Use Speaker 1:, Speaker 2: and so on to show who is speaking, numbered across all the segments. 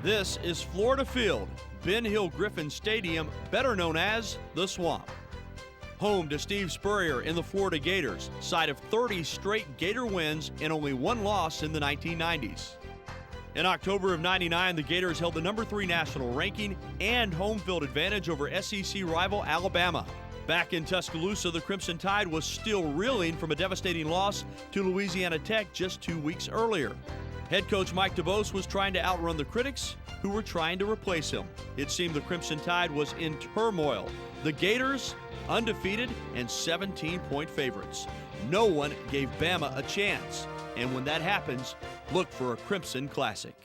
Speaker 1: This is Florida Field, Ben Hill Griffin Stadium, better known as the Swamp. Home to Steve Spurrier in the Florida Gators, side of 30 straight Gator wins and only one loss in the 1990s. In October of '99, the Gators held the number 3 national ranking and home field advantage over SEC rival Alabama. Back in Tuscaloosa, the Crimson Tide was still reeling from a devastating loss to Louisiana Tech just 2 weeks earlier. Head coach Mike DuBose was trying to outrun the critics who were trying to replace him. It seemed the Crimson Tide was in turmoil. The Gators, undefeated and 17-point favorites. No one gave Bama a chance. And when that happens, look for a Crimson Classic.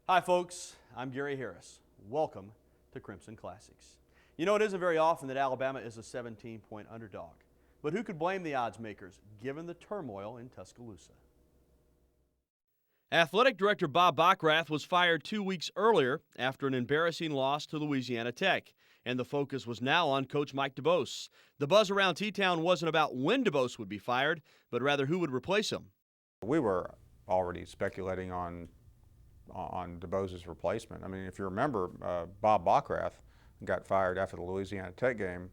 Speaker 1: Hi folks, I'm Gary Harris. Welcome to Crimson Classics. You know, it isn't very often that Alabama is a 17-point underdog, but who could blame the odds makers given the turmoil in Tuscaloosa? Athletic Director Bob Bockrath was fired 2 weeks earlier after an embarrassing loss to Louisiana Tech, and the focus was now on Coach Mike DuBose. The buzz around T-Town wasn't about when DuBose would be fired, but rather who would replace him.
Speaker 2: We were already speculating on DuBose's replacement. I mean, if you remember, Bob Bockrath got fired after the Louisiana Tech game,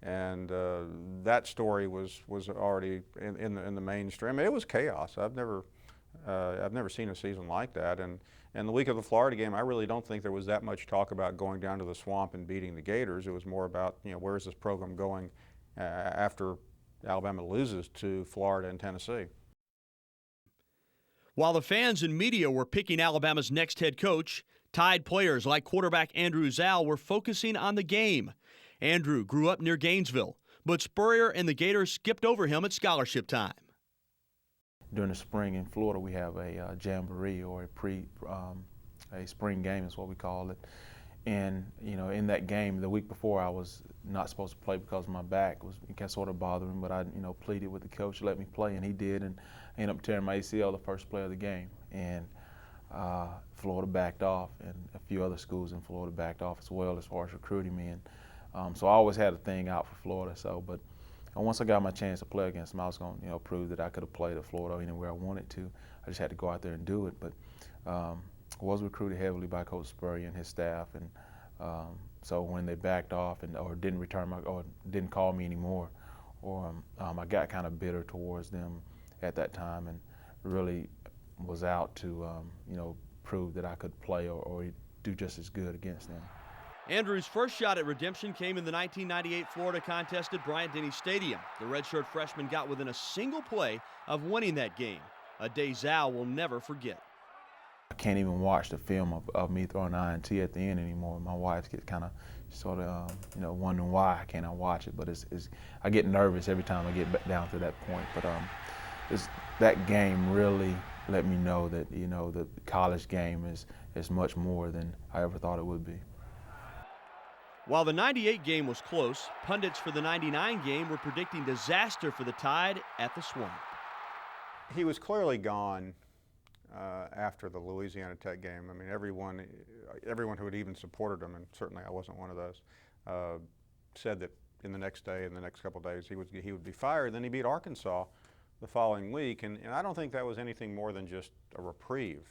Speaker 2: and that story was already in the mainstream. I mean, it was chaos. I've never seen a season like that. And the week of the Florida game, I really don't think there was that much talk about going down to the Swamp and beating the Gators. It was more about, you know, where is this program going after Alabama loses to Florida and Tennessee.
Speaker 1: While the fans and media were picking Alabama's next head coach, Tide players like quarterback Andrew Zal were focusing on the game. Andrew grew up near Gainesville, but Spurrier and the Gators skipped over him at scholarship time.
Speaker 3: During the spring in Florida, we have a jamboree, or a spring game is what we call it. And you know, in that game, the week before, I was not supposed to play because my back was sort of bothering. But I, pleaded with the coach to let me play, and he did. And I ended up tearing my ACL the first play of the game. And Florida backed off, and a few other schools in Florida backed off as well as far as recruiting me. And so I always had a thing out for Florida. So, but once I got my chance to play against them, I was going to, prove that I could have played at Florida anywhere I wanted to. I just had to go out there and do it. But I was recruited heavily by Coach Spurrier and his staff, and so when they backed off or didn't return or didn't call me anymore, or I got kind of bitter towards them at that time, and really was out to prove that I could play or do just as good against them.
Speaker 1: Andrew's first shot at redemption came in the 1998 Florida contest at Bryant-Denny Stadium. The redshirt freshman got within a single play of winning that game, a day Zal will never forget.
Speaker 3: I can't even watch the film of me throwing an INT at the end anymore. My wife gets kind of wondering why can't I watch it, but I get nervous every time I get down to that point. But that game really let me know that the college game is much more than I ever thought it would be.
Speaker 1: While the '98 game was close, pundits for the '99 game were predicting disaster for the Tide at the Swamp.
Speaker 2: He was clearly gone after the Louisiana Tech game. I mean, everyone who had even supported him, and certainly I wasn't one of those, said that in the next day, in the next couple of days, he would be fired. Then he beat Arkansas the following week, and I don't think that was anything more than just a reprieve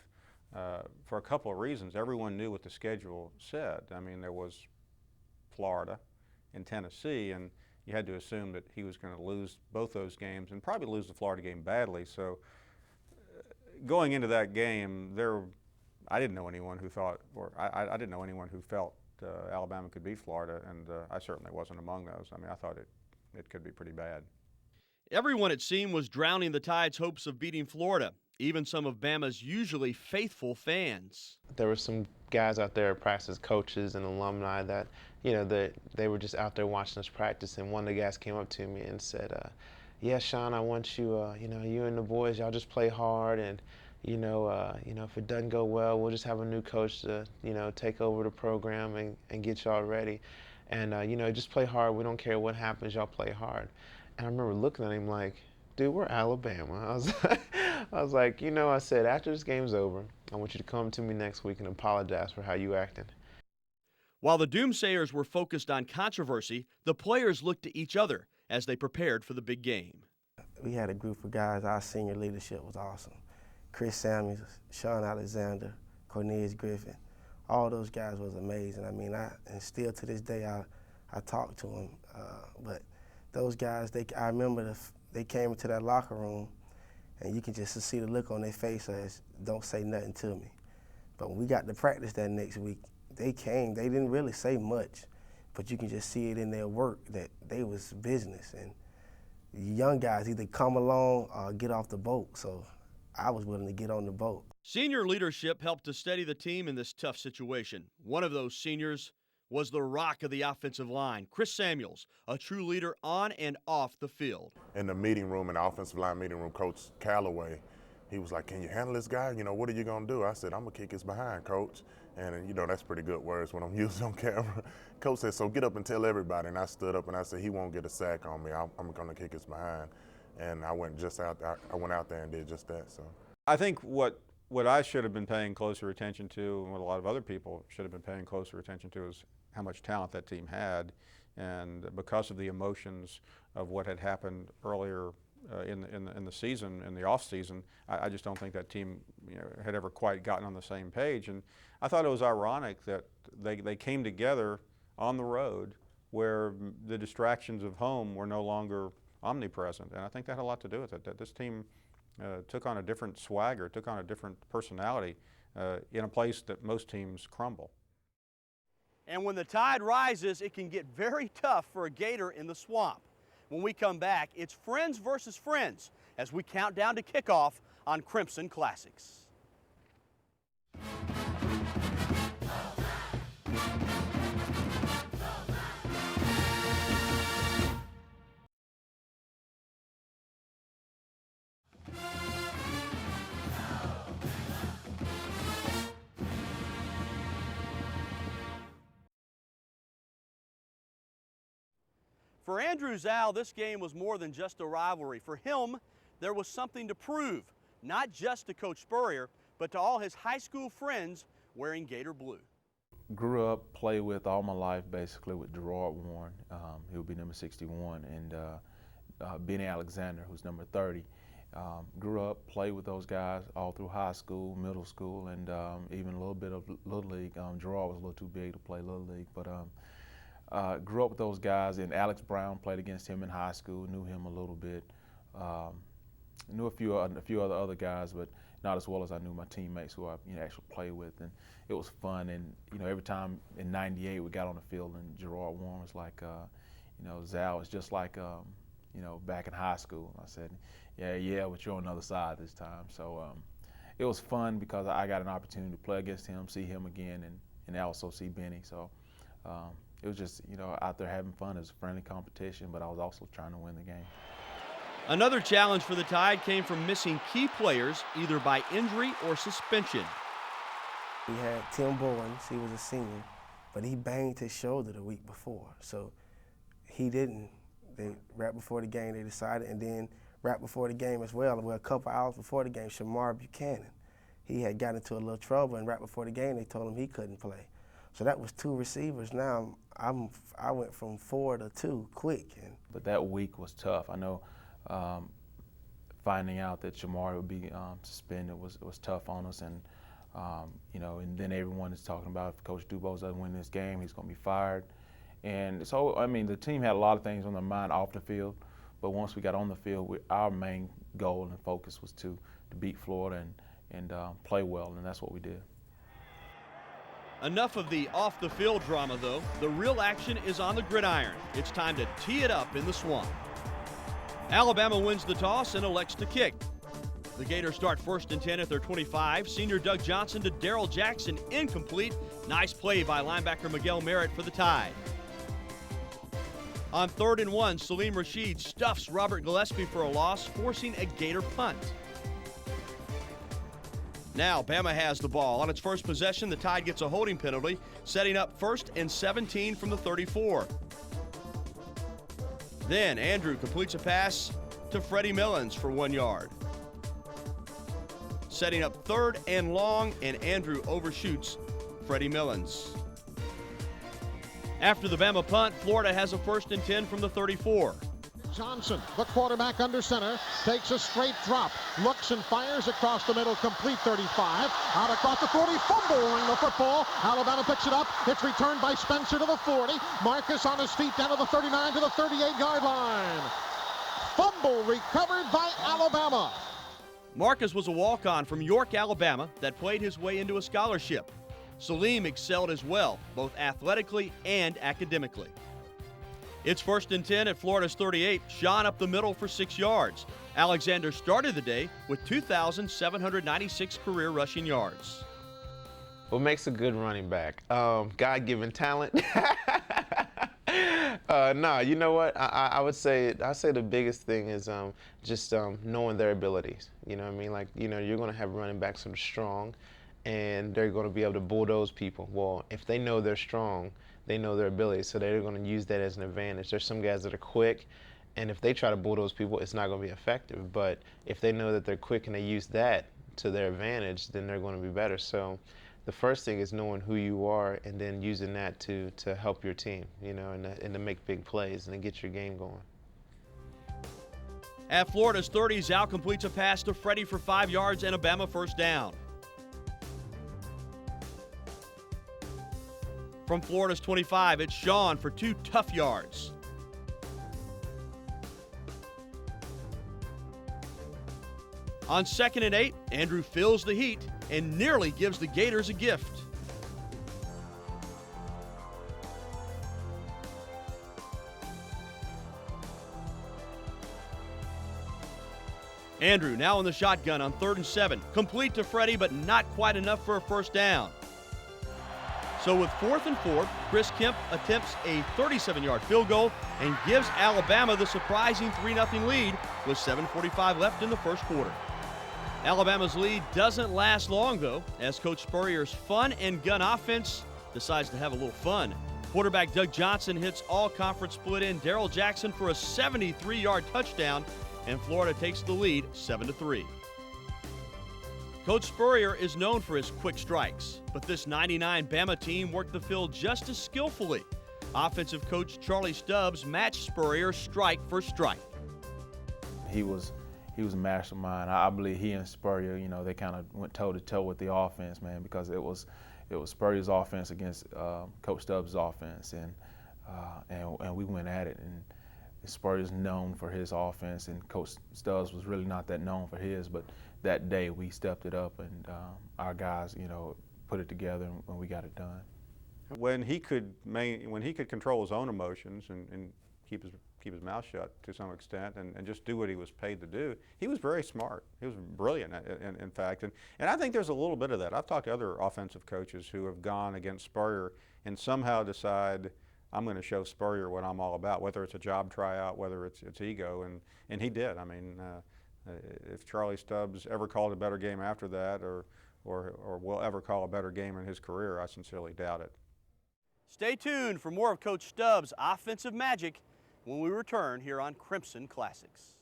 Speaker 2: for a couple of reasons. Everyone knew what the schedule said. I mean, there was Florida and Tennessee, and you had to assume that he was going to lose both those games and probably lose the Florida game badly. So going into that game, I didn't know anyone who thought, or I didn't know anyone who felt Alabama could beat Florida, and I certainly wasn't among those. I mean, I thought it could be pretty bad.
Speaker 1: Everyone, it seemed, was drowning the Tide's hopes of beating Florida, even some of Bama's usually faithful fans.
Speaker 4: There were some guys out there at practice, coaches and alumni that, they were just out there watching us practice, and one of the guys came up to me and said, yeah, Sean, I want you, you and the boys, y'all just play hard, and if it doesn't go well, we'll just have a new coach to, take over the program and get y'all ready. And, just play hard. We don't care what happens. Y'all play hard. And I remember looking at him like, dude, we're Alabama. I was like, I said, after this game's over, I want you to come to me next week and apologize for how you acted.
Speaker 1: While the Doomsayers were focused on controversy, the players looked to each other as they prepared for the big game.
Speaker 5: We had a group of guys. Our senior leadership was awesome. Chris Samuels, Sean Alexander, Cornelius Griffin, all those guys was amazing. I mean, and still to this day, I talk to them. But those guys, I remember they came into that locker room, and you can just see the look on their face as, don't say nothing to me. But when we got to practice that next week, they came, they didn't really say much, but you can just see it in their work that they was business. And young guys either come along or get off the boat. So I was willing to get on the boat.
Speaker 1: Senior leadership helped to steady the team in this tough situation. One of those seniors was the rock of the offensive line, Chris Samuels, a true leader on and off the field.
Speaker 6: In the meeting room, in the offensive line meeting room, Coach Callaway, he was like, can you handle this guy? What are you going to do? I said, I'm going to kick his behind, Coach. And, that's pretty good words when I'm using on camera. Coach said, so get up and tell everybody. And I stood up and I said, he won't get a sack on me. I'm going to kick his behind. And I went out there and did just that. So
Speaker 2: I think what I should have been paying closer attention to, and what a lot of other people should have been paying closer attention to, is how much talent that team had. And because of the emotions of what had happened earlier in the season, in the off season, I just don't think that team had ever quite gotten on the same page. And I thought it was ironic that they came together on the road where the distractions of home were no longer omnipresent. And I think that had a lot to do with it, that this team took on a different swagger, took on a different personality in a place that most teams crumble.
Speaker 1: And when the tide rises, it can get very tough for a Gator in the Swamp. When we come back, it's friends versus friends as we count down to kickoff on Crimson Classics. For Andrew Zal, this game was more than just a rivalry. For him, there was something to prove, not just to Coach Spurrier, but to all his high school friends wearing Gator blue.
Speaker 3: Grew up, played with all my life basically with Gerard Warren. He would be number 61, and Benny Alexander, who's number 30. Grew up, played with those guys all through high school, middle school, and even a little bit of Little League. Gerard was a little too big to play Little League, but grew up with those guys, and Alex Brown, played against him in high school, knew him a little bit. Knew a few other guys, but not as well as I knew my teammates who I actually played with. And it was fun. And every time in '98 we got on the field, and Gerard Warren was like, Zal is just like back in high school. And I said, yeah, but you're on the other side this time. So it was fun because I got an opportunity to play against him, see him again, and also see Benny. So it was just, out there having fun. It was a friendly competition, but I was also trying to win the game.
Speaker 1: Another challenge for the Tide came from missing key players, either by injury or suspension.
Speaker 5: We had Tim Bowens, he was a senior, but he banged his shoulder the week before. So he didn't. Right before the game, they decided, and then right before the game as well, a couple hours before the game, Shamar Buchanan, he had got into a little trouble, and right before the game, they told him he couldn't play. So that was 2 receivers. Now I went from 4 to 2 quick.
Speaker 3: But that week was tough. I know finding out that Shamar would be suspended was tough on us, and and then everyone is talking about if Coach Dubose doesn't win this game, he's going to be fired. And so, the team had a lot of things on their mind off the field, but once we got on the field, our main goal and focus was to beat Florida and play well, and that's what we did.
Speaker 1: Enough of the off-the-field drama, though. The real action is on the gridiron. It's time to tee it up in the Swamp. Alabama wins the toss and elects to kick. The Gators start 1st and 10 at their 25. Senior Doug Johnson to Darrell Jackson, incomplete. Nice play by linebacker Miguel Merritt for the Tide. On 3rd and 1, Salim Rashid stuffs Robert Gillespie for a loss, forcing a Gator punt. Now Bama has the ball. On its first possession, the Tide gets a holding penalty, setting up 1st and 17 from the 34. Then Andrew completes a pass to Freddie Millens for 1 yard. Setting up 3rd and long, and Andrew overshoots Freddie Millens. After the Bama punt, Florida has a 1st and 10 from the 34.
Speaker 7: Johnson, the quarterback under center, takes a straight drop, looks and fires across the middle, complete 35, out across the 40, fumbling the football. Alabama picks it up. It's returned by Spencer to the 40. Marcus on his feet down to the 39 to the 38-yard line. Fumble recovered by Alabama.
Speaker 1: Marcus was a walk-on from York, Alabama that played his way into a scholarship. Salim excelled as well, both athletically and academically. It's 1st and 10 at Florida's 38. Sean up the middle for 6 yards. Alexander started the day with 2,796 career rushing yards.
Speaker 4: What makes a good running back? God-given talent. No, you know what? I would say the biggest thing is just knowing their abilities. You know what I mean? Like, you know, you're going to have running backs that are strong, and they're going to be able to bulldoze people. Well, if they know they're strong, they know their abilities, so they're going to use that as an advantage. There's some guys that are quick, and if they try to bulldoze people, it's not going to be effective. But if they know that they're quick and they use that to their advantage, then they're going to be better. So the first thing is knowing who you are and then using that to help your team, you know, and to make big plays and to get your game going.
Speaker 1: At Florida's 30, Zal completes a pass to Freddie for 5 yards and a Bama 1st down. From Florida's 25, it's Sean for 2 tough yards. On 2nd and 8, Andrew feels the heat and nearly gives the Gators a gift. Andrew now in the shotgun on 3rd and 7. Complete to Freddie, but not quite enough for a 1st down. So with 4th and 4, Chris Kemp attempts a 37-yard field goal and gives Alabama the surprising 3-0 lead with 7:45 left in the 1st quarter. Alabama's lead doesn't last long, though, as Coach Spurrier's fun and gun offense decides to have a little fun. Quarterback Doug Johnson hits all-conference split end Darrell Jackson for a 73-yard touchdown, and Florida takes the lead 7-3. Coach Spurrier is known for his quick strikes, but this 99 Bama team worked the field just as skillfully. Offensive coach Charlie Stubbs matched Spurrier strike for strike.
Speaker 3: He was a mastermind. I believe he and Spurrier, you know, they kind of went toe-to-toe with the offense, man, because it was Spurrier's offense against Coach Stubbs' offense, and we went at it. And Spurrier's known for his offense, and Coach Stubbs was really not that known for his, but that day we stepped it up, and our guys, you know, put it together, and we got it done.
Speaker 2: When he could control his own emotions and keep his mouth shut to some extent and just do what he was paid to do, he was very smart. He was brilliant, in fact. And I think there's a little bit of that. I've talked to other offensive coaches who have gone against Spurrier and somehow decide, I'm going to show Spurrier what I'm all about, whether it's a job tryout, whether it's ego, and he did. I mean, if Charlie Stubbs ever called a better game after that or will ever call a better game in his career, I sincerely doubt it.
Speaker 1: Stay tuned for more of Coach Stubbs' offensive magic when we return here on Crimson Classics.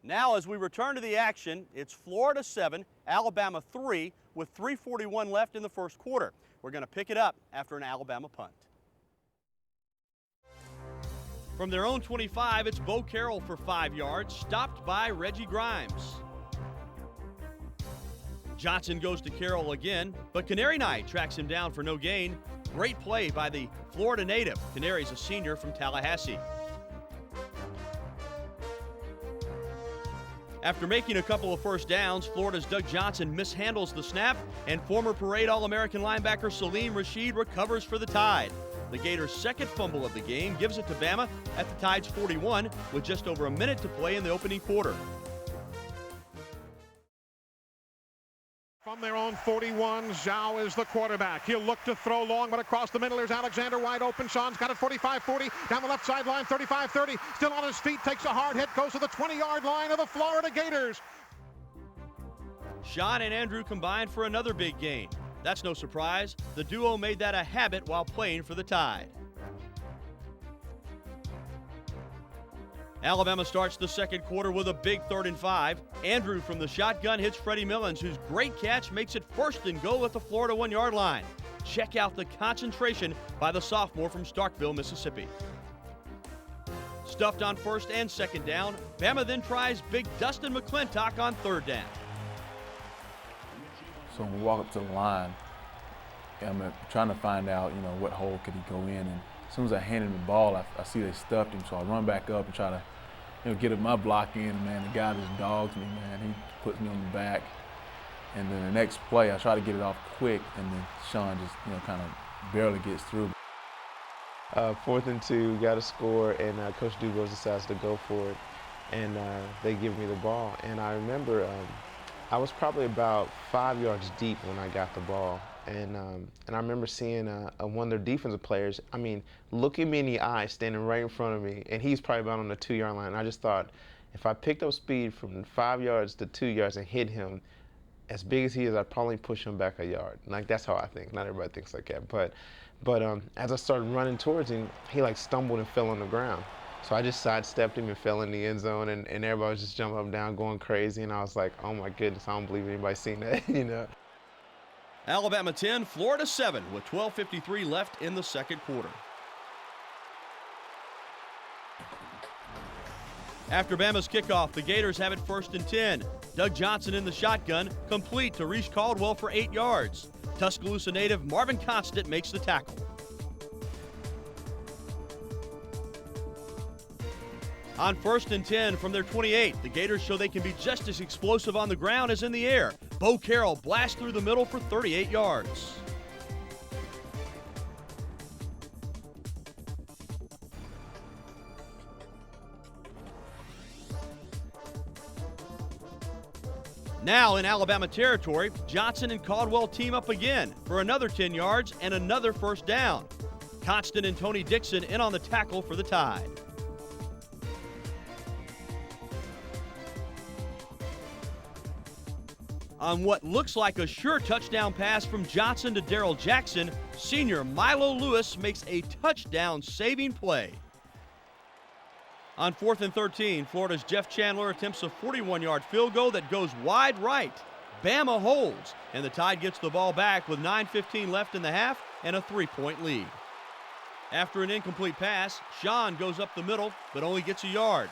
Speaker 1: Now, as we return to the action, it's Florida 7, Alabama 3, with 3:41 left in the 1st quarter. We're going to pick it up after an Alabama punt. From their own 25, it's Bo Carroll for 5 yards, stopped by Reggie Grimes. Johnson goes to Carroll again, but Canary Knight tracks him down for no gain. Great play by the Florida native. Canary's a senior from Tallahassee. After making a couple of first downs, Florida's Doug Johnson mishandles the snap, and former Parade All-American linebacker Salim Rashid recovers for the Tide. The Gators' second fumble of the game gives it to Bama at the Tide's 41 with just over a minute to play in the opening quarter.
Speaker 7: From their own 41, Zhao is the quarterback. He'll look to throw long, but across the middle, there's Alexander wide open. Sean's got it 45-40, down the left sideline, 35-30. Still on his feet, takes a hard hit, goes to the 20-yard line of the Florida Gators.
Speaker 1: Sean and Andrew combined for another big gain. That's no surprise. The duo made that a habit while playing for the Tide. Alabama starts the second quarter with a big 3rd and 5. Andrew from the shotgun hits Freddie Millens, whose great catch makes it 1st and goal at the Florida 1-yard line. Check out the concentration by the sophomore from Starkville, Mississippi. Stuffed on 1st and 2nd down, Bama then tries big Dustin McClintock on 3rd down.
Speaker 3: So when we walk up to the line, I'm trying to find out, what hole could he go in. And as soon as I hand him the ball, I see they stuffed him. So I run back up and try to, get my block in. And, man, the guy just dogs me, man. He puts me on the back. And then the next play, I try to get it off quick, and then Sean just, kind of barely gets through.
Speaker 4: 4th and 2, got to score, and Coach Dubose decides to go for it. And they give me the ball. And I remember I was probably about 5 yards deep when I got the ball. And I remember seeing one of their defensive players, looking me in the eye, standing right in front of me, and he's probably about on the 2-yard line. I just thought, if I picked up speed from 5 yards to 2 yards and hit him, as big as he is, I'd probably push him back a yard. Like, that's how I think. Not everybody thinks like that. But as I started running towards him, he stumbled and fell on the ground. So I just sidestepped him and fell in the end zone, and everybody was just jumping up and down, going crazy. And I was like, oh my goodness, I don't believe anybody's seen that,
Speaker 1: Alabama 10, Florida 7 with 12:53 left in the second quarter. After Bama's kickoff, the Gators have it 1st and 10. Doug Johnson in the shotgun, complete to Reese Caldwell for 8 yards. Tuscaloosa native Marvin Constant makes the tackle. On 1st and 10 from their 28, the Gators show they can be just as explosive on the ground as in the air. Bo Carroll blasts through the middle for 38 yards. Now in Alabama territory, Johnson and Caldwell team up again for another 10 yards and another 1st down. Constant and Tony Dixon in on the tackle for the Tide. On what looks like a sure touchdown pass from Johnson to Darrell Jackson, senior Milo Lewis makes a touchdown-saving play. On 4th and 13, Florida's Jeff Chandler attempts a 41-yard field goal that goes wide right. Bama holds, and the Tide gets the ball back with 9:15 left in the half and a 3-point lead. After an incomplete pass, Sean goes up the middle, but only gets a yard.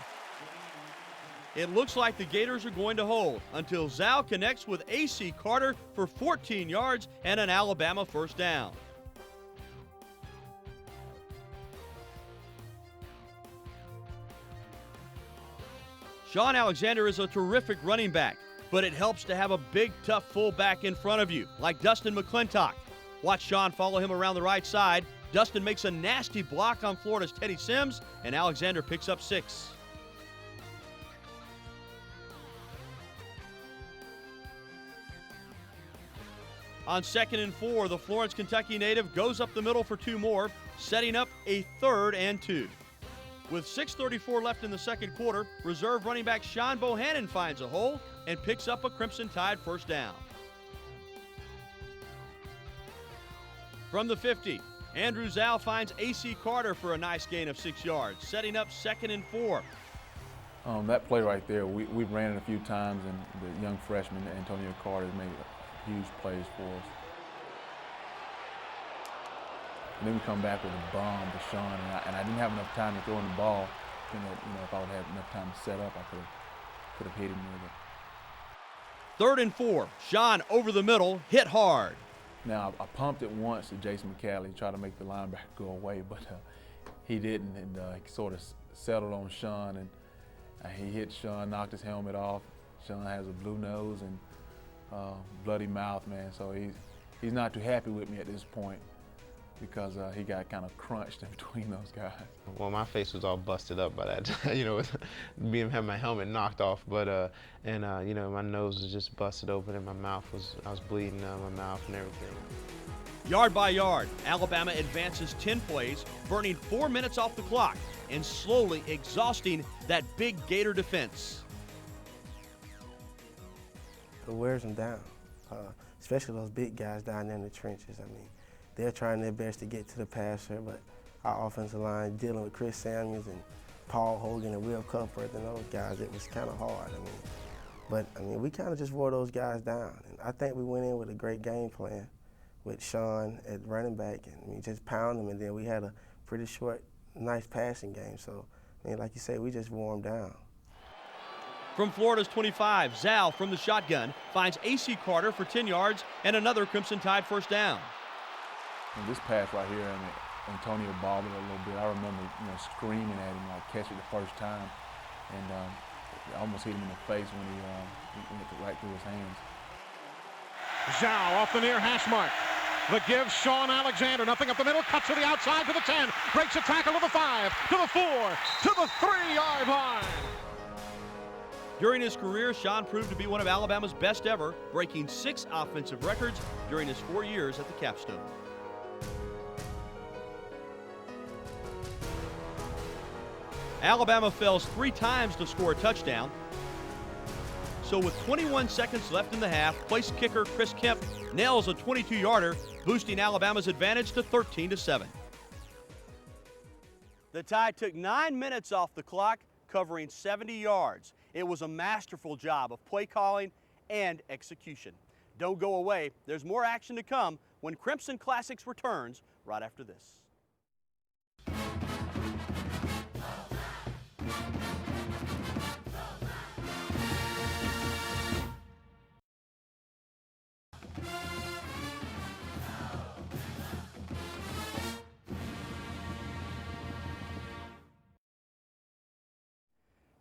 Speaker 1: It looks like the Gators are going to hold until Zhao connects with A.C. Carter for 14 yards and an Alabama 1st down. Sean Alexander is a terrific running back, but it helps to have a big, tough fullback in front of you, like Dustin McClintock. Watch Sean follow him around the right side. Dustin makes a nasty block on Florida's Teddy Sims, and Alexander picks up 6. On 2nd and 4, the Florence, Kentucky native goes up the middle for 2 more, setting up a 3rd and 2. With 6:34 left in the second quarter, reserve running back Sean Bohannon finds a hole and picks up a Crimson Tide 1st down. From the 50, Andrew Zhao finds A.C. Carter for a nice gain of 6 yards, setting up 2nd and 4.
Speaker 3: That play right there, we ran it a few times, and the young freshman, Antonio Carter, made huge plays for us. And then we come back with a bomb to Sean, and I didn't have enough time to throw in the ball. If I would have had enough time to set up, I could have hit him with it.
Speaker 1: 3rd and 4, Sean over the middle, hit hard.
Speaker 3: Now, I pumped it once to Jason McCalley, tried to make the linebacker go away, but he didn't, and he sort of settled on Sean, and he hit Sean, knocked his helmet off, Sean has a blue nose and bloody mouth, man. So he's not too happy with me at this point because he got kind of crunched in between those guys.
Speaker 4: Well, my face was all busted up by that time, you know, with me having my helmet knocked off. But you know, my nose was just busted open and I was bleeding out of my mouth and everything.
Speaker 1: Yard by yard, Alabama advances 10 plays, burning 4 minutes off the clock and slowly exhausting that big Gator defense.
Speaker 5: It wears them down, especially those big guys down there in the trenches. I mean, they're trying their best to get to the passer, but our offensive line dealing with Chris Samuels and Paul Hogan and Will Cuthbert and those guys, it was kind of hard. But we kind of just wore those guys down. And I think we went in with a great game plan with Sean at running back, and we just pound them, and then we had a pretty short, nice passing game. So, like you say, we just wore them down.
Speaker 1: From Florida's 25, Zal from the shotgun finds A.C. Carter for 10 yards and another Crimson Tide first down.
Speaker 3: And this pass right here, Antonio bobbled a little bit. I remember, screaming at him, like catch it the first time, and I almost hit him in the face when he went right through his hands.
Speaker 7: Zhao off the near hash mark. The give, Sean Alexander, nothing up the middle, cuts to the outside to the 10, breaks a tackle to the 5, to the 4, to the 3-yard line.
Speaker 1: During his career, Sean proved to be one of Alabama's best ever, breaking 6 offensive records during his 4 years at the Capstone. Alabama fails 3 times to score a touchdown. So with 21 seconds left in the half, place kicker Chris Kemp nails a 22-yarder, boosting Alabama's advantage to 13-7. The Tide took 9 minutes off the clock, covering 70 yards. It was a masterful job of play calling and execution. Don't go away. There's more action to come when Crimson Classics returns right after this.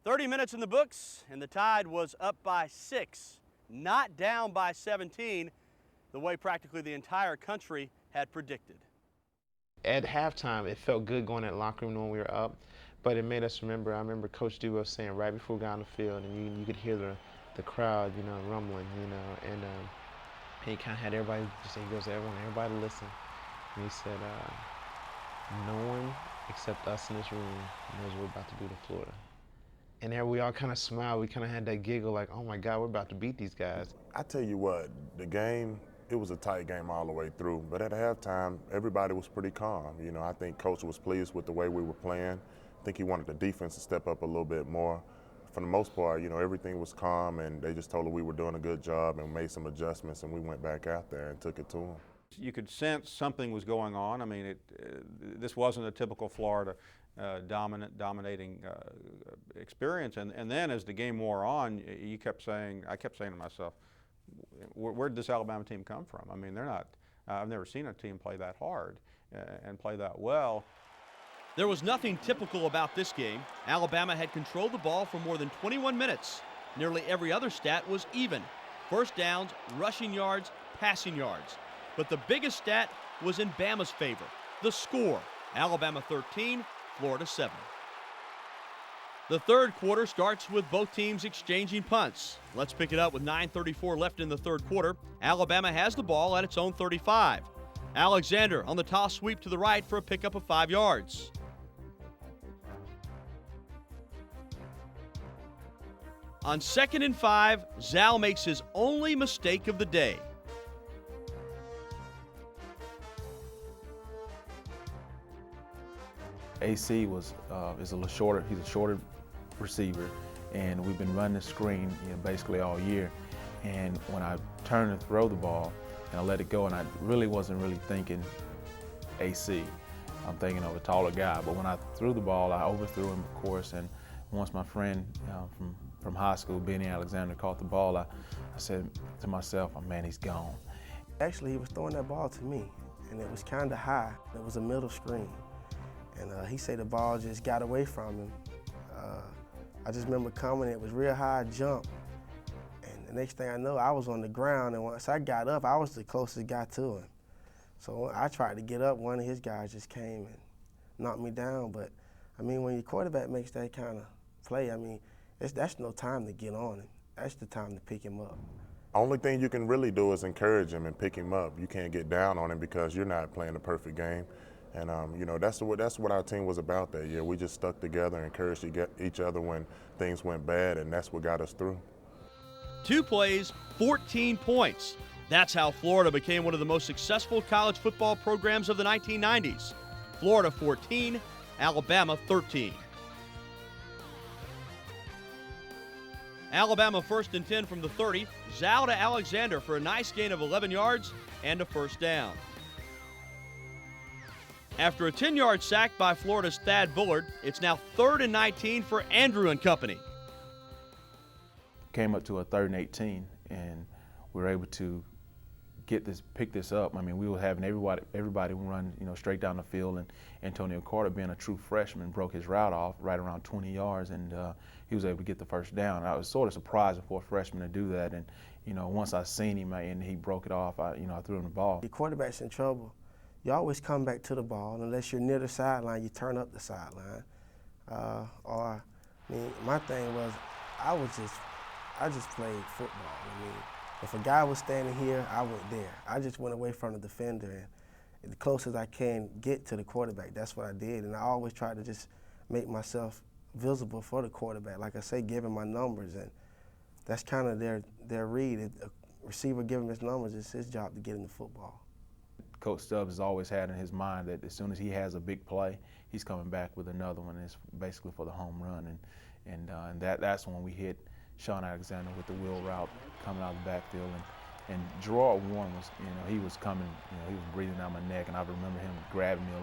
Speaker 1: "30 minutes in the books, and the Tide was up by 6, not down by 17, the way practically the entire country had predicted.
Speaker 4: At halftime, it felt good going in the locker room when we were up, but it made us remember. I remember Coach Debo saying right before we got on the field, and you could hear the crowd, rumbling, and he kind of had everybody just saying, he goes, everybody listen. And he said, no one except us in this room knows what we're about to do to Florida. And there we all kind of smiled. We kind of had that giggle like, oh my God, we're about to beat these guys.
Speaker 6: I tell you what, the game, it was a tight game all the way through. But at halftime, everybody was pretty calm. I think Coach was pleased with the way we were playing. I think he wanted the defense to step up a little bit more. For the most part, everything was calm, and they just told us we were doing a good job and made some adjustments, and we went back out there and took it to them.
Speaker 2: You could sense something was going on. This wasn't a typical Florida dominating experience, and then as the game wore on, I kept saying to myself, where did this Alabama team come from? They're not. I've never seen a team play that hard and play that well.
Speaker 1: There was nothing typical about this game. Alabama had controlled the ball for more than 21 minutes. Nearly every other stat was even: first downs, rushing yards, passing yards. But the biggest stat was in Bama's favor: the score. Alabama 13, Florida 7. The third quarter starts with both teams exchanging punts. Let's pick it up with 9:34 left in the third quarter. Alabama has the ball at its own 35. Alexander on the toss sweep to the right for a pickup of 5 yards. On 2nd and 5, Zal makes his only mistake of the day.
Speaker 3: AC is a little shorter. He's a shorter receiver, and we've been running the screen basically all year. And when I turned to throw the ball, and I let it go, and I wasn't thinking AC. I'm thinking of a taller guy. But when I threw the ball, I overthrew him, of course. And once my friend from high school, Benny Alexander, caught the ball, I said to myself, oh man, he's gone.
Speaker 5: Actually, he was throwing that ball to me, and it was kind of high. It was a middle screen. And he said the ball just got away from him. I just remember coming, it was real high jump, next thing I know, I was on the ground, and once I got up, I was the closest guy to him. So I tried to get up, one of his guys just came and knocked me down. But, I mean, when your quarterback makes that kind of play, I mean, that's no time to get on him. That's the time to pick him up.
Speaker 6: Only thing you can really do is encourage him and pick him up. You can't get down on him because you're not playing a perfect game. And, you know, that's what our team was about that year. We just stuck together and encouraged each other when things went bad, and that's what got us through.
Speaker 1: 2 plays, 14 points. That's how Florida became one of the most successful college football programs of the 1990s. Florida 14, Alabama 13. Alabama 1st and 10 from the 30. Zal to Alexander for a nice gain of 11 yards and a first down. After a 10-yard sack by Florida's Thad Bullard, it's now 3rd and 19 for Andrew and company.
Speaker 3: Came up to a 3rd and 18, and we were able to pick this up. I mean, we were having everybody run, you know, straight down the field, and Antonio Carter, being a true freshman, broke his route off right around 20 yards, and he was able to get the first down. I was sort of surprised for a freshman to do that, and you know, once I seen him and he broke it off, I threw him the ball.
Speaker 5: The quarterback's in trouble. You always come back to the ball, and unless you're near the sideline, you turn up the sideline. I mean, my thing was, I just played football. I mean, if a guy was standing here, I went there. I just went away from the defender, and the closest I can get to the quarterback, that's what I did. And I always try to just make myself visible for the quarterback. Like I say, give him my numbers, and that's kind of their read. A receiver give him his numbers, it's his job to get him the football.
Speaker 3: Coach Stubbs has always had in his mind that as soon as he has a big play, he's coming back with another one. It's basically for the home run, and that's when we hit Shaun Alexander with the wheel route coming out of the backfield, and Gerard Warren was, he was coming, he was breathing down my neck, and I remember him grabbing me a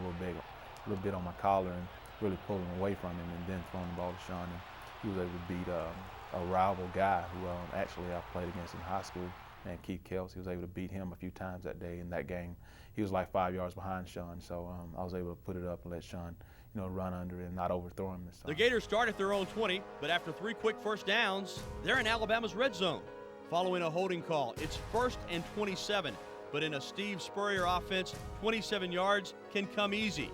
Speaker 3: little bit on my collar and really pulling away from him, and then throwing the ball to Shaun, and he was able to beat a rival guy who actually I played against in high school, and Keith Kelsey. He was able to beat him a few times that day in that game. He was like 5 yards behind Shaun, so I was able to put it up and let Shaun, run under it and not overthrow him this time.
Speaker 1: The Gators start at their own 20, but after 3 quick first downs, they're in Alabama's red zone. Following a holding call, it's 1st and 27, but in a Steve Spurrier offense, 27 yards can come easy.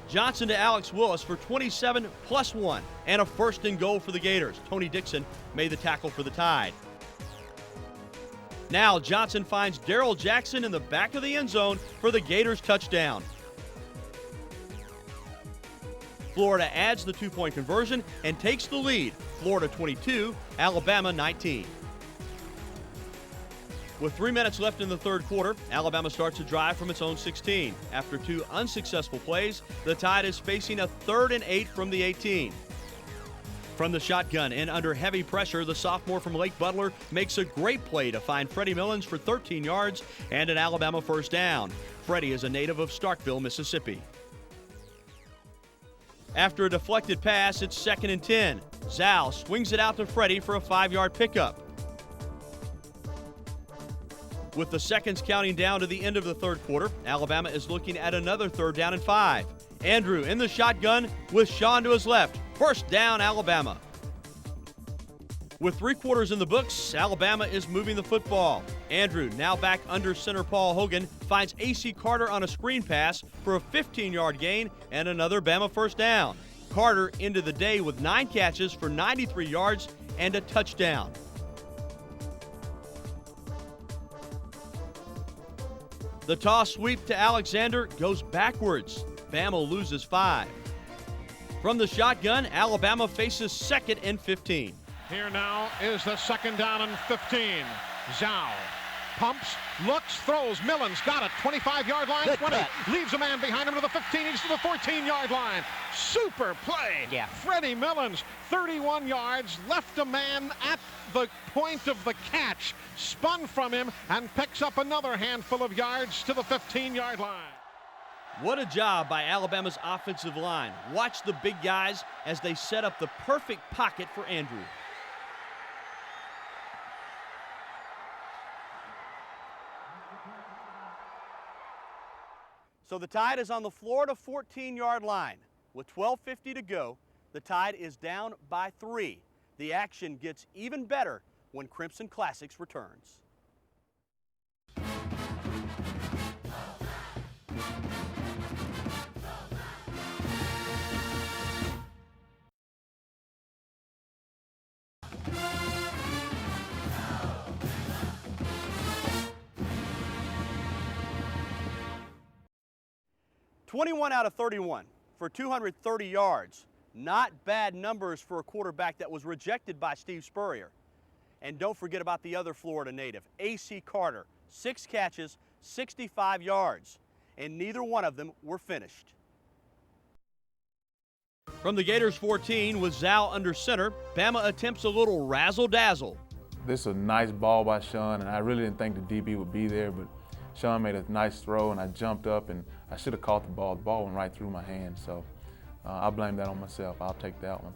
Speaker 1: Johnson to Alex Willis for 27 plus 1, and a 1st and goal for the Gators. Tony Dixon made the tackle for the Tide. Now Johnson finds Darrell Jackson in the back of the end zone for the Gators touchdown. Florida adds the 2-point conversion and takes the lead. Florida 22, Alabama 19. With 3 minutes left in the third quarter, Alabama starts a drive from its own 16. After 2 unsuccessful plays, the Tide is facing a 3rd and 8 from the 18. From the shotgun and under heavy pressure, the sophomore from Lake Butler makes a great play to find Freddie Millens for 13 yards and an Alabama first down. Freddie is a native of Starkville, Mississippi. After a deflected pass, it's 2nd and 10. Zal swings it out to Freddie for a 5-yard pickup. With the seconds counting down to the end of the third quarter, Alabama is looking at another 3rd down and 5. Andrew in the shotgun with Shaun to his left. First down, Alabama. With 3 quarters in the books, Alabama is moving the football. Andrew, now back under center Paul Hogan, finds A.C. Carter on a screen pass for a 15-yard gain and another Bama first down. Carter into the day with 9 catches for 93 yards and a touchdown. The toss sweep to Alexander goes backwards. Bama loses 5. From the shotgun, Alabama faces 2nd and 15.
Speaker 7: Here now is the 2nd down and 15. Zhao pumps, looks, throws. Millens got it. 25-yard line, 20. Leaves a man behind him to the 15. He's to the 14-yard line. Super play.
Speaker 8: Yeah.
Speaker 7: Freddie Millens, 31 yards, left a man at the point of the catch, spun from him, and picks up another handful of yards to the 15-yard line.
Speaker 1: What a job by Alabama's offensive line. Watch the big guys as they set up the perfect pocket for Andrew. So the Tide is on the Florida 14-yard line. With 12:50 to go, the Tide is down by 3. The action gets even better when Crimson Classics returns. "21 out of 31 for 230 yards. Not bad numbers for a quarterback that was rejected by Steve Spurrier. And don't forget about the other Florida native, A.C. Carter. 6 catches, 65 yards, and neither one of them were finished. From the Gators 14 with Zal under center, Bama attempts a little razzle-dazzle.
Speaker 3: This is a nice ball by Sean, and I really didn't think the DB would be there, but Sean made a nice throw, and I jumped up, and I should have caught the ball. The ball went right through my hand, so I blame that on myself. I'll take that one.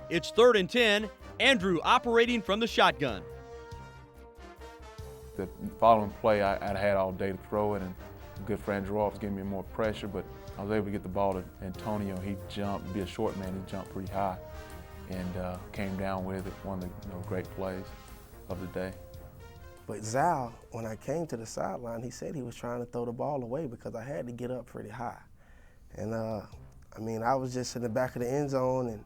Speaker 1: It's 3rd and 10, Andrew operating from the shotgun.
Speaker 3: The following play, I had all day to throw it, and good friend Gerard was giving me more pressure, but I was able to get the ball to Antonio. He jumped, be a short man, he jumped pretty high, and came down with it. One of the great plays of the day.
Speaker 5: But Zal, when I came to the sideline, he said he was trying to throw the ball away because I had to get up pretty high. And I mean, I was just in the back of the end zone, and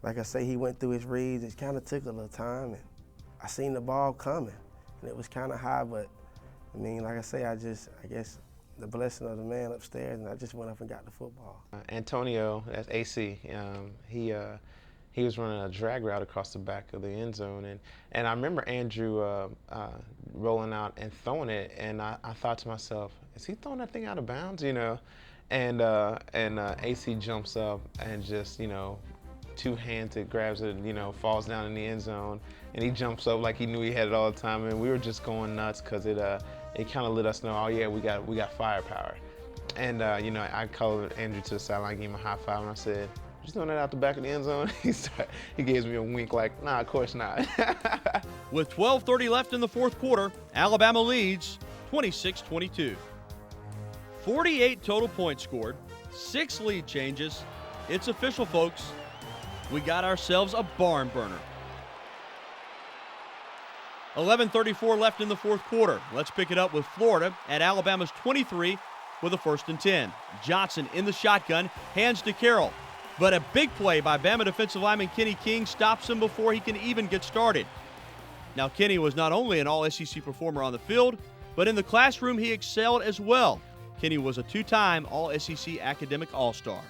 Speaker 5: like I say, he went through his reads. It kind of took a little time, and I seen the ball coming, and it was kind of high, but I mean, like I say, I guess the blessing of the man upstairs, and I just went up and got the football.
Speaker 4: Antonio, that's AC, he was running a drag route across the back of the end zone, and I remember Andrew rolling out and throwing it, and I thought to myself, is he throwing that thing out of bounds, you know? And AC jumps up and just, you know, two-handed grabs it, you know, falls down in the end zone, and he jumps up like he knew he had it all the time, and we were just going nuts because it kind of let us know, oh yeah, we got firepower. And you know, I called Andrew to the sideline, gave him a high five, and I said, "You throwing that out the back of the end zone?" He gives me a wink like, "Nah, of course not."
Speaker 1: With 12:30 left in the 4th quarter, Alabama leads 26-22. 48 total points scored, 6 lead changes. It's official, folks. We got ourselves a barn burner. 11:34 left in the 4th quarter. Let's pick it up with Florida at Alabama's 23 with a 1st and 10. Johnson in the shotgun, hands to Carroll. But a big play by Bama defensive lineman Kenny King stops him before he can even get started. Now, Kenny was not only an All-SEC performer on the field, but in the classroom he excelled as well. Kenny was a 2-time All-SEC academic all-star.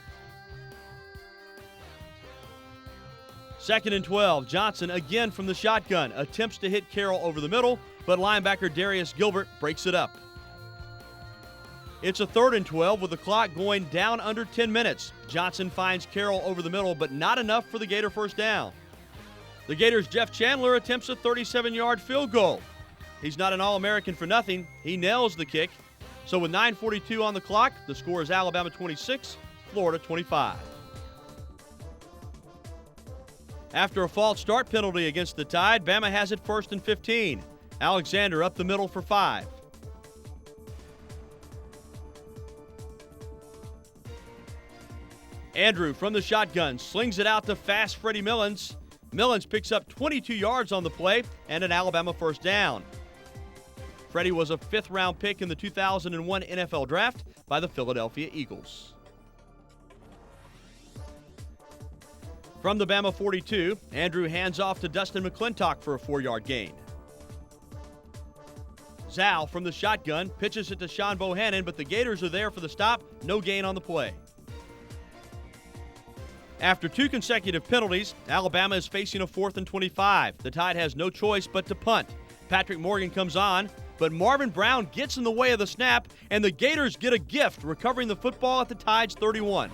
Speaker 1: 2nd and 12, Johnson again from the shotgun, attempts to hit Carroll over the middle, but linebacker Darius Gilbert breaks it up. It's a 3rd and 12 with the clock going down under 10 minutes. Johnson finds Carroll over the middle, but not enough for the Gator first down. The Gators' Jeff Chandler attempts a 37-yard field goal. He's not an All-American for nothing. He nails the kick. So with 9:42 on the clock, the score is Alabama 26, Florida 25. After a false start penalty against the Tide, Bama has it 1st and 15. Alexander up the middle for 5. Andrew from the shotgun slings it out to fast Freddie Millens. Millens picks up 22 yards on the play and an Alabama first down. Freddie was a 5th-round pick in the 2001 NFL Draft by the Philadelphia Eagles. From the Bama 42, Andrew hands off to Dustin McClintock for a 4-yard gain. Zal from the shotgun pitches it to Sean Bohannon, but the Gators are there for the stop. No gain on the play. After 2 consecutive penalties, Alabama is facing a 4th and 25. The Tide has no choice but to punt. Patrick Morgan comes on, but Marvin Brown gets in the way of the snap, and the Gators get a gift, recovering the football at the Tide's 31.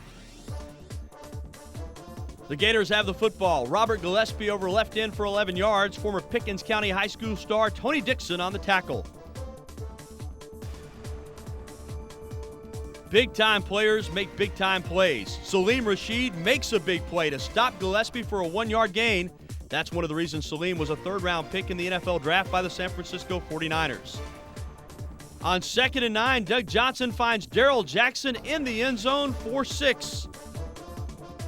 Speaker 1: The Gators have the football. Robert Gillespie over left end for 11 yards. Former Pickens County High School star Tony Dixon on the tackle. Big-time players make big-time plays. Salim Rashid makes a big play to stop Gillespie for a 1-yard gain. That's one of the reasons Salim was a 3rd-round pick in the NFL Draft by the San Francisco 49ers. On 2nd and 9, Doug Johnson finds Darrell Jackson in the end zone for 6.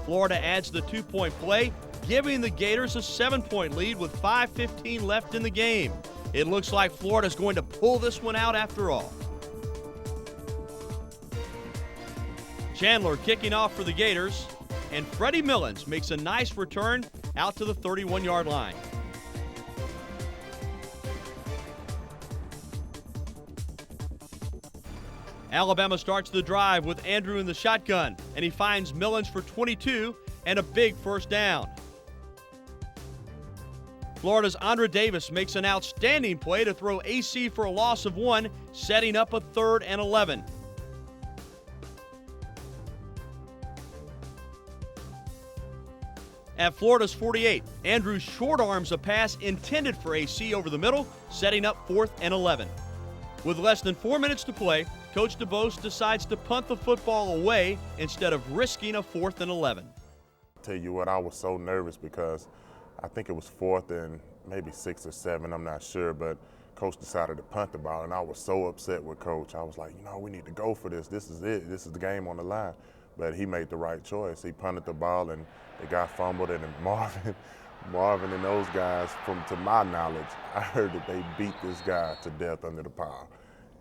Speaker 1: Florida adds the 2-point play. giving the Gators a 7-point lead with 5:15 left in the game. It looks like Florida's going to pull this one out after all. Chandler kicking off for the Gators, and Freddie Millens makes a nice return out to the 31-yard line. Alabama starts the drive with Andrew in the shotgun, and he finds Millens for 22 and a big first down. Florida's Andre Davis makes an outstanding play to throw AC for a loss of 1, setting up a 3rd and 11. At Florida's 48, Andrew short arms a pass intended for AC over the middle, setting up 4th and 11. With less than 4 minutes to play, Coach DuBose decides to punt the football away instead of risking a 4th and 11.
Speaker 6: Tell you what, I was so nervous because I think it was 4th and maybe 6 or 7, I'm not sure, but Coach decided to punt the ball, and I was so upset with Coach. I was like, we need to go for this. This is it. This is the game on the line. But he made the right choice. He punted the ball, and it got fumbled, and Marvin and those guys, to my knowledge, I heard that they beat this guy to death under the pile.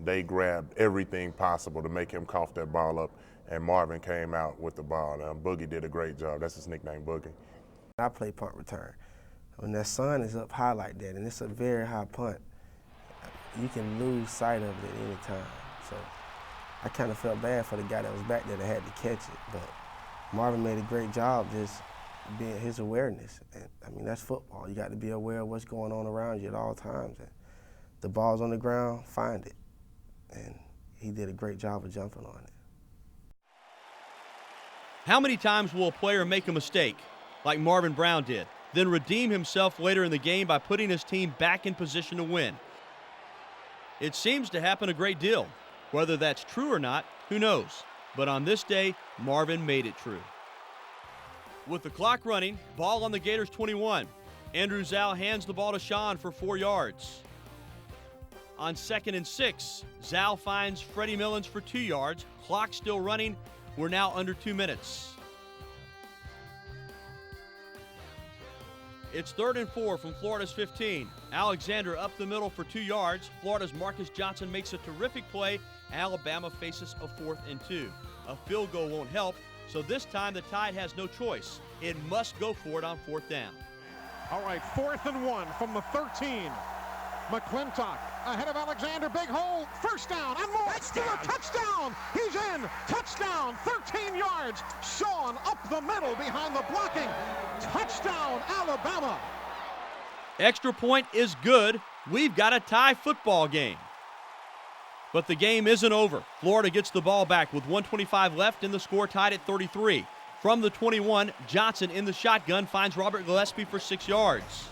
Speaker 6: They grabbed everything possible to make him cough that ball up, and Marvin came out with the ball. Boogie did a great job. That's his nickname, Boogie.
Speaker 5: I play punt return. When that sun is up high like that, and it's a very high punt, you can lose sight of it at any time. So I kind of felt bad for the guy that was back there that had to catch it, but Marvin made a great job just being his awareness. And I mean, that's football. You got to be aware of what's going on around you at all times. And the ball's on the ground, find it. And he did a great job of jumping on it.
Speaker 1: How many times will a player make a mistake, like Marvin Brown did, then redeem himself later in the game by putting his team back in position to win? It seems to happen a great deal. Whether that's true or not, who knows? But on this day, Marvin made it true. With the clock running, ball on the Gators 21. Andrew Zal hands the ball to Sean for 4 yards. On 2nd and 6, Zal finds Freddie Millens for 2 yards. Clock still running. We're now under 2 minutes. It's 3rd and 4 from Florida's 15. Alexander up the middle for 2 yards. Florida's Marcus Johnson makes a terrific play. Alabama faces a 4th and 2. A field goal won't help, so this time the Tide has no choice. It must go for it on 4th down.
Speaker 7: All right, 4th and 1 from the 13. McClintock ahead of Alexander, big hole, first down, and more. Touchdown! He's in, touchdown, 13 yards. Sean up the middle behind the blocking. Touchdown, Alabama.
Speaker 1: Extra point is good. We've got a tie football game. But the game isn't over. Florida gets the ball back with 1:25 left and the score tied at 33. From the 21, Johnson in the shotgun finds Robert Gillespie for 6 yards.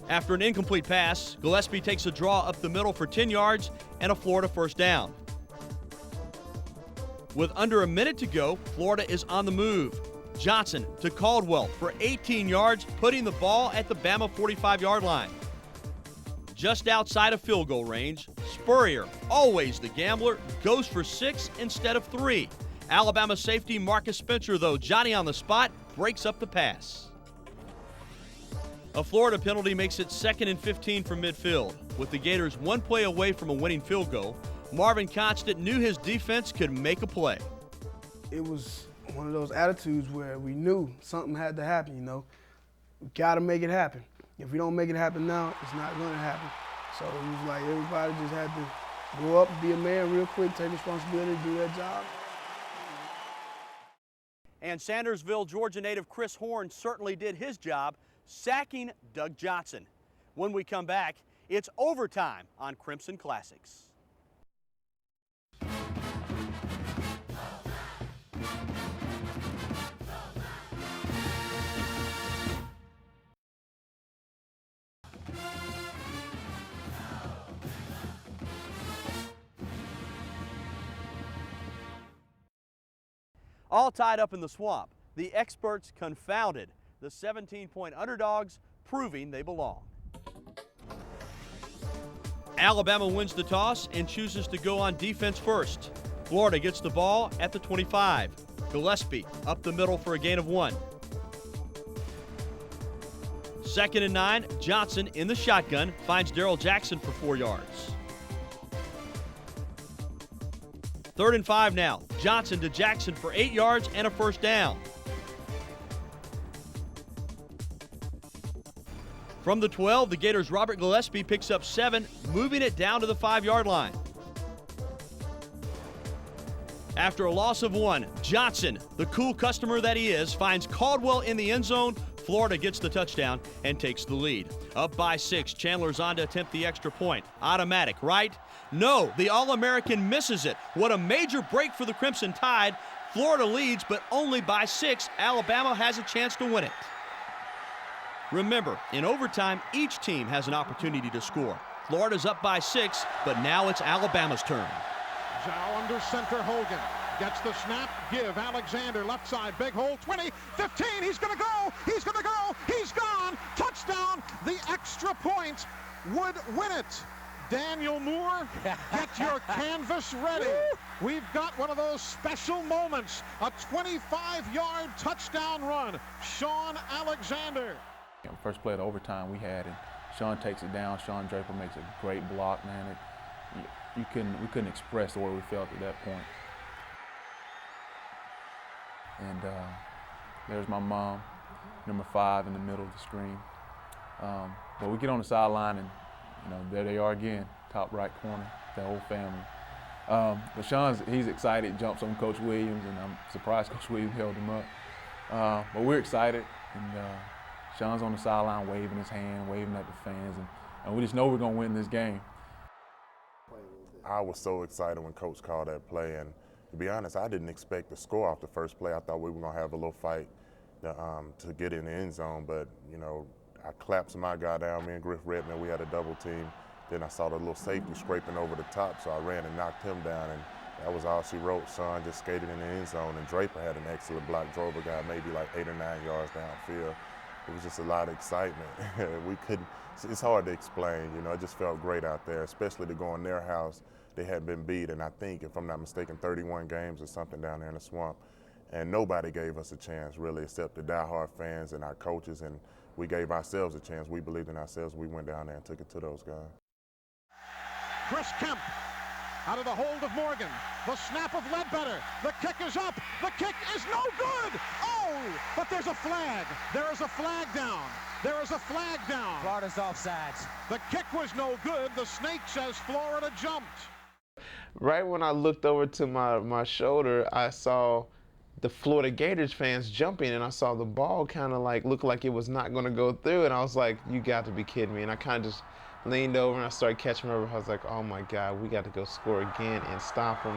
Speaker 1: After an incomplete pass, Gillespie takes a draw up the middle for 10 yards and a Florida first down. With under a minute to go, Florida is on the move. Johnson to Caldwell for 18 yards, putting the ball at the Bama 45-yard line. Just outside of field goal range, Spurrier, always the gambler, goes for 6 instead of 3. Alabama safety Marcus Spencer, though, Johnny on the spot, breaks up the pass. A Florida penalty makes it 2nd and 15 from midfield. With the Gators 1 play away from a winning field goal, Marvin Constant knew his defense could make a play.
Speaker 8: It was one of those attitudes where we knew something had to happen, We got to make it happen. If we don't make it happen now, it's not going to happen. So it was like everybody just had to grow up, be a man real quick, take responsibility, do their job.
Speaker 1: And Sandersville, Georgia native Chris Horn certainly did his job, sacking Doug Johnson. When we come back, it's overtime on Crimson Classics. All tied up in the swamp, the experts confounded the 17-point underdogs, proving they belong. Alabama wins the toss and chooses to go on defense first. Florida gets the ball at the 25. Gillespie up the middle for a gain of 1. 2nd and 9, Johnson in the shotgun finds Darrell Jackson for 4 yards. 3rd and 5 now, Johnson to Jackson for 8 yards and a first down. From the 12, the Gators' Robert Gillespie picks up 7, moving it down to the 5-yard line. After a loss of 1, Johnson, the cool customer that he is, finds Caldwell in the end zone. Florida gets the touchdown and takes the lead. Up by 6, Chandler's on to attempt the extra point. Automatic, right? No, the All-American misses it. What a major break for the Crimson Tide. Florida leads, but only by 6. Alabama has a chance to win it. Remember, in overtime, each team has an opportunity to score. Florida's up by 6, but now it's Alabama's turn.
Speaker 7: Zhao under center, Hogan gets the snap, give Alexander left side, big hole, 20, 15, he's gonna go, he's gone, touchdown, the extra point would win it. Daniel Moore, get your canvas ready. We've got one of those special moments, a 25-yard touchdown run, Sean Alexander.
Speaker 3: First play of the overtime we had, and Sean takes it down. Sean Draper makes a great block, man. We couldn't express the way we felt at that point. And there's my mom, number 5 in the middle of the screen. But we get on the sideline, and there they are again, top right corner, the whole family. But he's excited, jumps on Coach Williams, and I'm surprised Coach Williams held him up. But we're excited, and Sean's on the sideline waving his hand, waving at the fans, and we just know we're going to win this game.
Speaker 6: I was so excited when Coach called that play, and to be honest, I didn't expect to score off the first play. I thought we were going to have a little fight to get in the end zone, but, I clapped my guy down, me and Griff Redman, we had a double team. Then I saw the little safety scraping over the top, so I ran and knocked him down, and that was all she wrote. Sean just skated in the end zone, and Draper had an excellent block, drove a guy maybe like 8 or 9 yards downfield. It was just a lot of excitement. It's hard to explain, it just felt great out there, especially to go in their house. They had been beat, and I think, if I'm not mistaken, 31 games or something down there in the swamp. And nobody gave us a chance, really, except the diehard fans and our coaches, and we gave ourselves a chance. We believed in ourselves. We went down there and took it to those guys.
Speaker 7: Chris Kemp out of the hold of Morgan. The snap of Ledbetter. The kick is up. The kick is no good. Oh, but there's a flag. There is a flag down. There is a flag down.
Speaker 9: Florida's offsides.
Speaker 7: The kick was no good. The snake says Florida jumped.
Speaker 4: Right when I looked over to my shoulder, I saw the Florida Gators fans jumping, and I saw the ball kind of look like it was not going to go through, and I was like, you got to be kidding me. And I kind of just leaned over and I started catching over. I was like, oh my God, we got to go score again and stop them,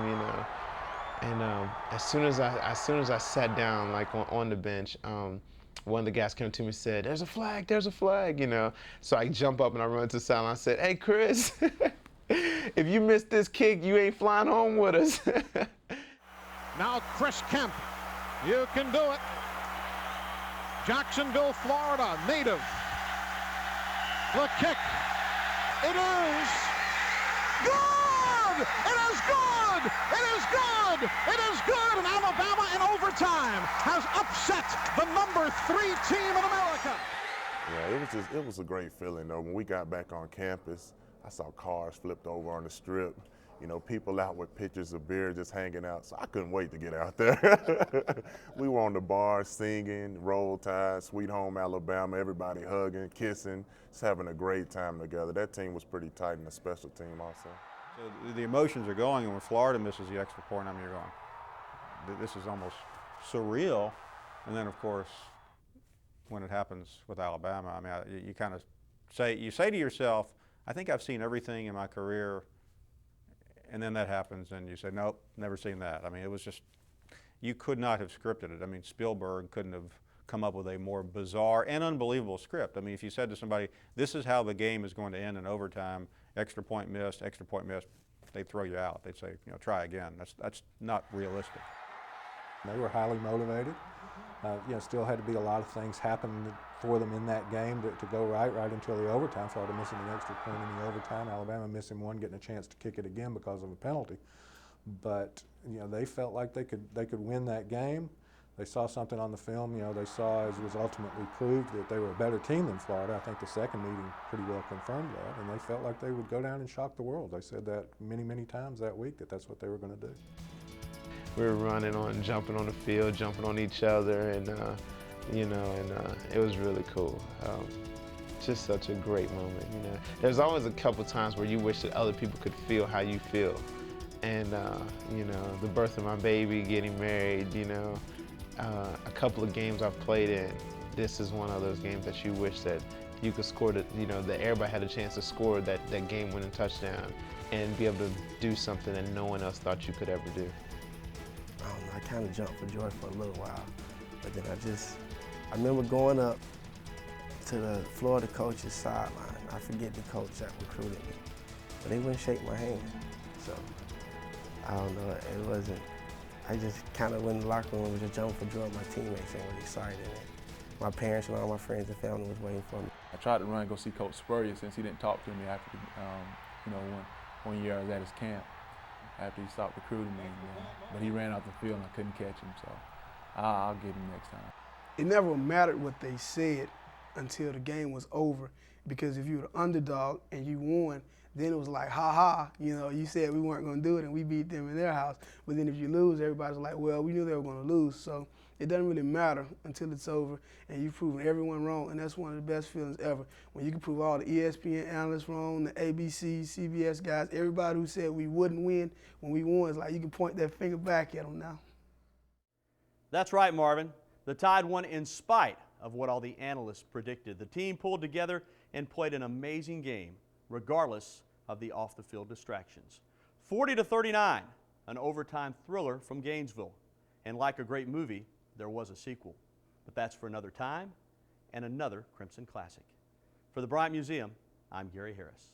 Speaker 4: And as soon as I sat down on the bench, one of the guys came to me and said, there's a flag, So I jump up and I run to the sideline. I said, hey Chris, if you miss this kick, you ain't flying home with us.
Speaker 7: Now Chris Kemp, you can do it. Jacksonville, Florida, native. The kick, it is good! It is good! It is good! It is good! And Alabama in overtime has upset the number 3 team in America.
Speaker 6: Yeah, it was a great feeling though. When we got back on campus, I saw cars flipped over on the strip. People out with pitchers of beer just hanging out. So I couldn't wait to get out there. We were on the bar singing, Roll Tide, Sweet Home Alabama, everybody hugging, kissing, just having a great time together. That team was pretty tight, and a special team also.
Speaker 2: So the emotions are going, and when Florida misses the extra point, you're going, this is almost surreal. And then, of course, when it happens with Alabama, you kind of say to yourself, I think I've seen everything in my career. And then that happens, and you say, nope, never seen that. It was just, you could not have scripted it. Spielberg couldn't have come up with a more bizarre and unbelievable script. If you said to somebody, this is how the game is going to end in overtime, extra point missed, they'd throw you out. They'd say, try again. That's not realistic.
Speaker 10: They were highly motivated. Still had to be a lot of things happen for them in that game to go right until the overtime. Florida missing the extra point in the overtime. Alabama missing one, getting a chance to kick it again because of a penalty. But they felt like they could win that game. They saw something on the film. You know, they saw, as was ultimately proved, that they were a better team than Florida. I think the second meeting pretty well confirmed that, and they felt like they would go down and shock the world. They said that many, many times that week, that that's what they were going to do.
Speaker 4: We were running on, jumping on the field, jumping on each other, and it was really cool. Just such a great moment. You know, there's always a couple times where you wish that other people could feel how you feel, and the birth of my baby, getting married, a couple of games I've played in. This is one of those games that you wish that you could score, that everybody had a chance to score that game-winning touchdown and be able to do something that no one else thought you could ever do.
Speaker 5: I don't know, I kind of jumped for joy for a little while, but then I remember going up to the Florida coach's sideline. I forget the coach that recruited me, but they wouldn't shake my hand. So, I don't know, it wasn't, I just kind of went in the locker room and just jumped for joy. My teammates and was excited. And my parents and all my friends and family was waiting for me.
Speaker 3: I tried to run and go see Coach Spurrier since he didn't talk to me after, one year I was at his camp after he stopped recruiting me. But he ran out the field and I couldn't catch him, so I'll get him next time.
Speaker 8: It never mattered what they said until the game was over, because if you were the underdog and you won, then it was like, ha-ha, you said we weren't going to do it and we beat them in their house. But then if you lose, everybody's like, well, we knew they were going to lose. So it doesn't really matter until it's over and you've proven everyone wrong, and that's one of the best feelings ever. When you can prove all the ESPN analysts wrong, the ABC, CBS guys, everybody who said we wouldn't win, when we won, it's like you can point that finger back at them now.
Speaker 1: That's right, Marvin. The Tide won in spite of what all the analysts predicted. The team pulled together and played an amazing game, regardless of the off-the-field distractions. 40-39, an overtime thriller from Gainesville. And like a great movie, there was a sequel. But that's for another time and another Crimson Classic. For the Bryant Museum, I'm Gary Harris.